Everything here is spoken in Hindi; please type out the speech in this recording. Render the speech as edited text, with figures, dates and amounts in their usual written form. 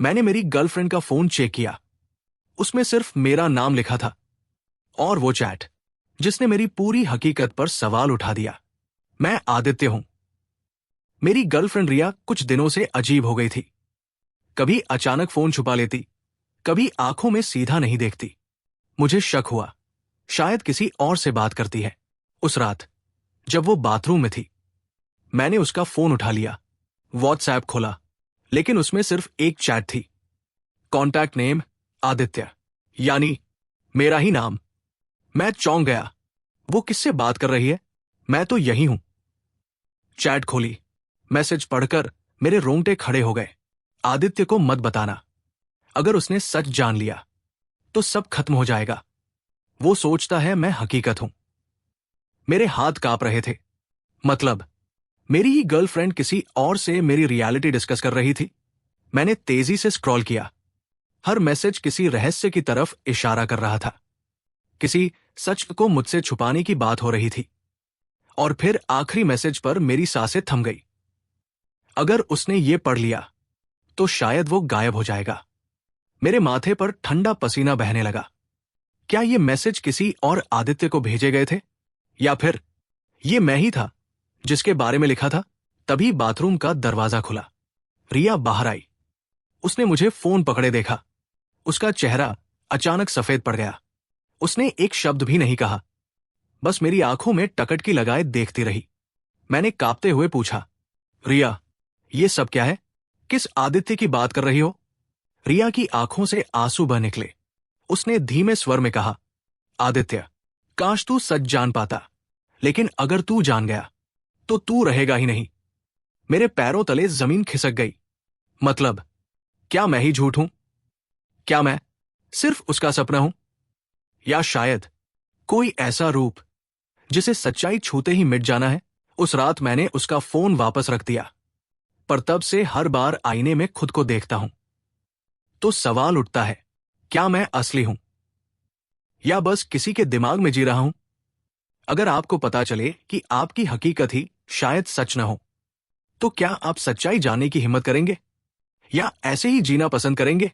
मैंने मेरी गर्लफ्रेंड का फोन चेक किया। उसमें सिर्फ मेरा नाम लिखा था और वो चैट जिसने मेरी पूरी हकीकत पर सवाल उठा दिया। मैं आदित्य हूं। मेरी गर्लफ्रेंड रिया कुछ दिनों से अजीब हो गई थी। कभी अचानक फोन छुपा लेती, कभी आंखों में सीधा नहीं देखती। मुझे शक हुआ, शायद किसी और से बात करती है। उस रात जब वो बाथरूम में थी, मैंने उसका फोन उठा लिया, व्हाट्सएप खोला, लेकिन उसमें सिर्फ एक चैट थी। कॉन्टैक्ट नेम आदित्य, यानी मेरा ही नाम। मैं चौंक गया। वो किससे बात कर रही है? मैं तो यही हूं। चैट खोली, मैसेज पढ़कर मेरे रोंगटे खड़े हो गए। आदित्य को मत बताना। अगर उसने सच जान लिया तो सब खत्म हो जाएगा। वो सोचता है मैं हकीकत हूं। मेरे हाथ कांप रहे थे। मतलब मेरी ही गर्लफ्रेंड किसी और से मेरी रियलिटी डिस्कस कर रही थी। मैंने तेजी से स्क्रॉल किया। हर मैसेज किसी रहस्य की तरफ इशारा कर रहा था। किसी सच को मुझसे छुपाने की बात हो रही थी। और फिर आखिरी मैसेज पर मेरी सांसें थम गई। अगर उसने ये पढ़ लिया तो शायद वो गायब हो जाएगा। मेरे माथे पर ठंडा पसीना बहने लगा। क्या ये मैसेज किसी और आदित्य को भेजे गए थे, या फिर ये मैं ही था जिसके बारे में लिखा था? तभी बाथरूम का दरवाजा खुला। रिया बाहर आई। उसने मुझे फोन पकड़े देखा। उसका चेहरा अचानक सफेद पड़ गया। उसने एक शब्द भी नहीं कहा, बस मेरी आंखों में टकटकी लगाए देखती रही। मैंने कांपते हुए पूछा, रिया, ये सब क्या है? किस आदित्य की बात कर रही हो? रिया की आंखों से आंसू बह निकले। उसने धीमे स्वर में कहा, आदित्य, काश तू सच जान पाता, लेकिन अगर तू जान गया तो तू रहेगा ही नहीं। मेरे पैरों तले जमीन खिसक गई। मतलब क्या मैं ही झूठ हूं? क्या मैं सिर्फ उसका सपना हूं? या शायद कोई ऐसा रूप जिसे सच्चाई छूते ही मिट जाना है? उस रात मैंने उसका फोन वापस रख दिया, पर तब से हर बार आईने में खुद को देखता हूं तो सवाल उठता है, क्या मैं असली हूं या बस किसी के दिमाग में जी रहा हूं? अगर आपको पता चले कि आपकी हकीकत ही शायद सच न हो, तो क्या आप सच्चाई जानने की हिम्मत करेंगे या ऐसे ही जीना पसंद करेंगे?